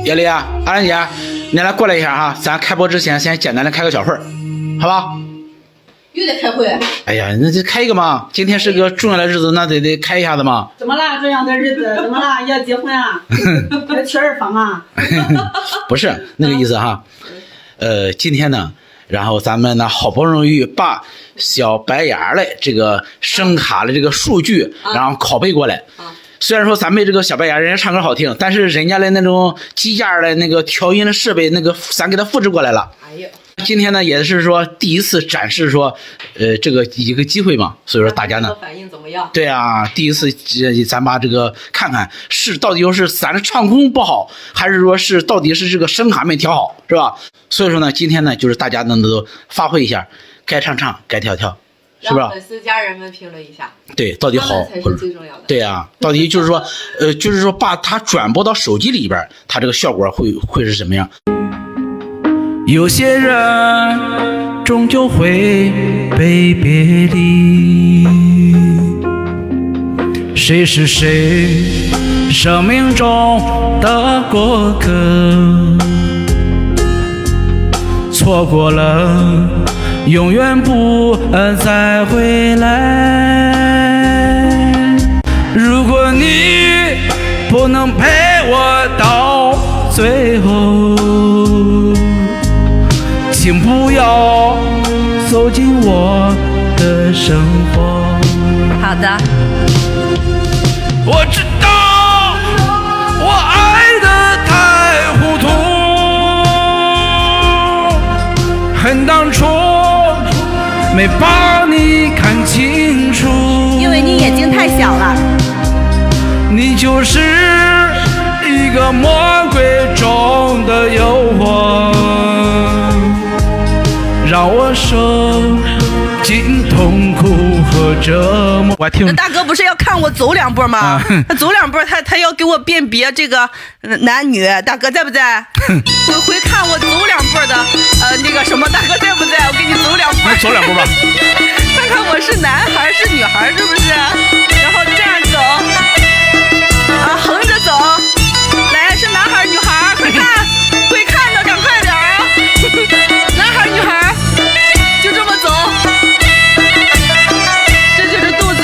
叶丽啊，阿兰姐，你来过来一下哈，咱开播之前先简单的开个小会儿，好吧？又得开会？哎呀，那就开一个嘛，今天是个重要的日子，那得开一下子嘛。怎么啦？重要的日子怎么啦？要结婚啊？要娶儿房啊？不是那个意思哈。今天呢，然后咱们呢好不容易把小白牙的这个声卡的这个数据，然后拷贝过来。虽然说咱们这个小白牙人家唱歌好听，但是人家的那种机架的那个调音的设备，那个咱给它复制过来了。哎呀，今天呢也是说第一次展示说，这个一个机会嘛，所以说大家呢反应怎么样？对啊，第一次咱把这个看看是到底是咱的唱功不好，还是说是到底是这个声卡没调好，是吧？所以说呢，今天呢就是大家能都发挥一下，该唱唱，该跳跳。是不是？让粉丝家人们评论一下，对，到底好才是最重要的。对啊，到底就是说，就是说把它转播到手机里边，它这个效果会是什么样？有些人终究会被别离，谁是谁生命中的过客？错过了。永远不再回来。如果你不能陪我到最后，请不要走进我的生活。好的。我知道我爱得太糊涂，恨当初没把你看清楚，因为你眼睛太小了。你就是一个魔鬼中的诱惑，让我受尽痛苦和折磨。我听大哥不是要看我走两步吗？他走两步，他要给我辨别这个男女。大哥在不在？回看我走两步的，那个什么，大哥在不在？我给你走两步。走两步吧。看看我是男孩是女孩，是不是？然后这样走，啊，横着走。来，是男孩女孩？快看，会看的，赶快点啊！男孩女孩，就这么走。这就是肚子。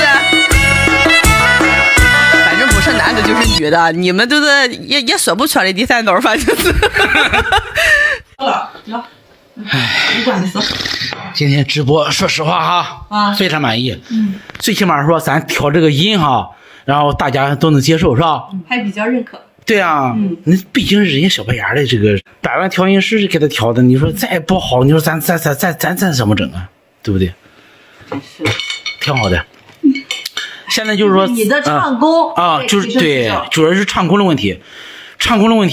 反正不是男的就是女的，你们都是也说不出来第三刀，反正是。不管事。今天直播，说实话哈，非常满意。最起码说咱调这个音哈，然后大家都能接受，是吧？还比较认可。对啊，那毕竟是人家小白牙的这个百万调音师给他调的，你说再不好，你说咱怎么整啊？对不对？是，挺好的。现在就是说你的唱功就是对，主要是唱功的问题，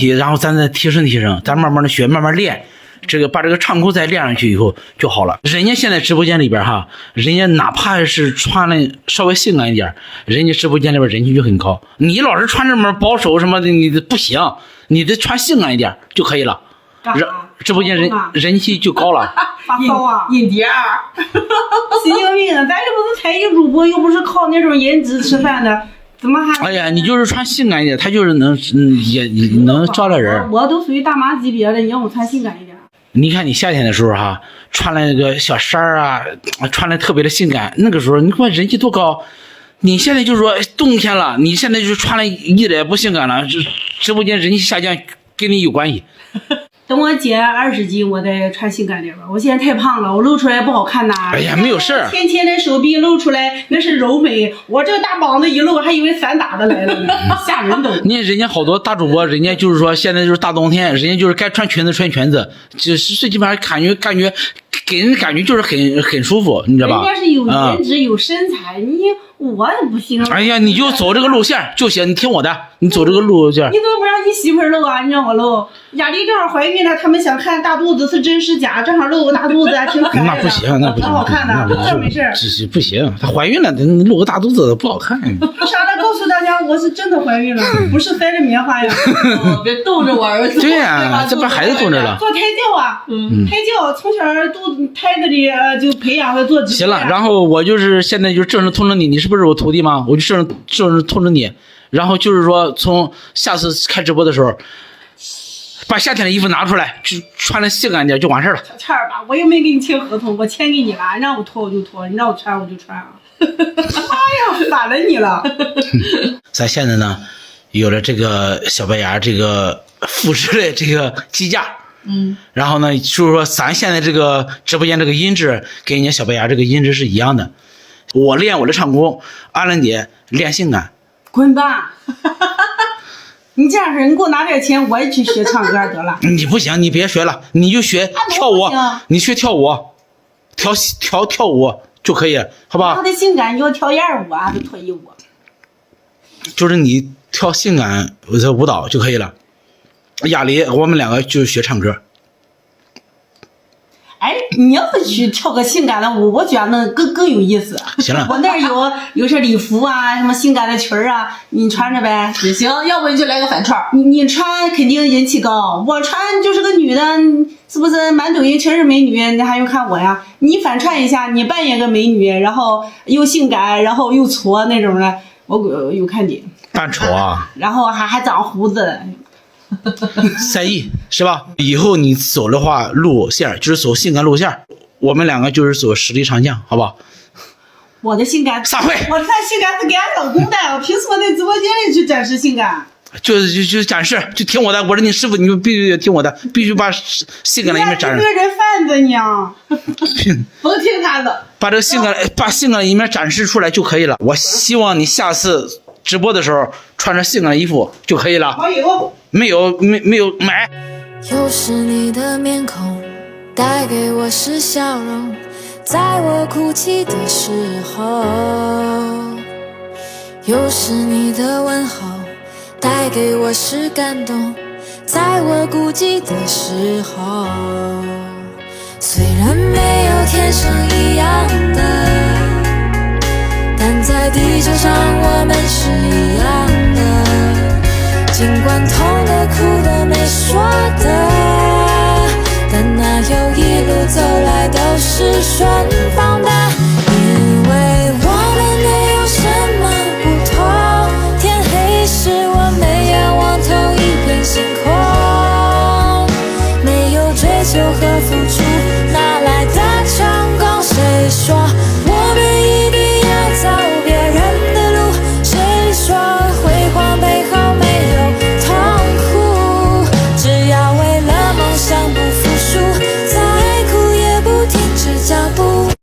然后咱再提升，咱慢慢的学，慢慢练。这个把这个唱功再练上去以后就好了。人家现在直播间里边哈，人家哪怕是穿的稍微性感一点，人家直播间里边人气就很高。你老是穿这么保守什么的，你不行，你得穿性感一点就可以了。直播间人气就高了。发骚啊，音碟儿，神经病！咱又不是才艺主播，又不是靠那种颜值吃饭的。怎么还？哎呀，你就是穿性感一点，他就是也能招来人。我都属于大妈级别的，你让我穿性感一点。你看你夏天的时候哈，穿了那个小衫啊，穿的特别的性感，那个时候你看人气多高。你现在就是说冬天了，你现在就穿了一点不性感了，直播间人气下降跟你有关系。等我减20斤，我再穿性感点吧。我现在太胖了，我露出来不好看呐。哎呀，没有事儿。天天的手臂露出来，那是柔美。我这个大膀子一露，还以为散打的来了呢，吓人都。你看人家好多大主播，人家就是说现在就是大冬天，人家就是该穿裙子穿裙子，就是最起码感觉给人感觉就是很舒服，你知道吧？人家是有颜值、有身材，我也不行。哎呀，你就走这个路线就行，你听我的，你走这个路线。你怎么不让你媳妇露啊？你让我露。雅丽正好怀孕了，他们想看大肚子是真是假，正好露个大肚子，还挺可爱的。那不行，那不行，挺好看的，这没事。不行，她怀孕了，露个大肚子不好看。啥的，告诉大家，我是真的怀孕了，不是塞着棉花呀。别逗着我儿子。对呀，这把孩子冻着了。做胎教啊，胎教从小肚子胎子里就培养他做直播。行了，然后我就是现在就正式通知你，你是不是我徒弟吗？我就正式通知你，然后就是说从下次开直播的时候，把夏天的衣服拿出来，就穿的性感点就完事儿了。圈儿吧，我又没给你签合同，我钱给你了，让我脱我就脱，你让我穿我就穿啊。哎呀，反了你了。咱现在呢，有了这个小白牙这个复制的这个机架，然后呢，就是说咱现在这个直播间这个音质跟人家小白牙这个音质是一样的。我练我的唱功，阿兰姐练性感。滚吧！你这样式，你给我拿点钱，我也去学唱歌得了。你不行，你别学了，你就学跳舞，你学跳舞，跳舞就可以，好吧？他的性感，你给我跳燕舞啊，还是脱衣舞？就是你跳性感的舞蹈就可以了。亚丽，我们两个就学唱歌。哎，你要是去跳个性感的舞，我觉得那更有意思。行了，我那儿有些礼服啊，什么性感的裙儿啊，你穿着呗。也行，要不你就来个反串。你穿肯定人气高，我穿就是个女的，是不是满抖音全是美女？你还用看我呀？你反串一下，你扮演个美女，然后又性感，然后又矬那种的，我有看点。扮丑啊？然后还长胡子。在意是吧？以后你走的话，路线就是走性感路线，我们两个就是走实力唱将，好不好？我的性感撒会，我看性感是给俺老公的，我凭什么在直播间里去展示性感？就展示，就听我的。我是你师傅，你就必须得听我的，必须把性感的一面展示。你个人贩子你啊！甭听他的，把这个性感的一面展示出来就可以了。我希望你下次直播的时候穿着性感的衣服就可以了。没有买。又是你的面孔带给我是笑容，在我哭泣的时候，又是你的问候带给我是感动，在我孤寂的时候。虽然没有天生一样的，但在地球上我们是一样的。尽管痛的苦的没说的，但那又一路走来都是顺风。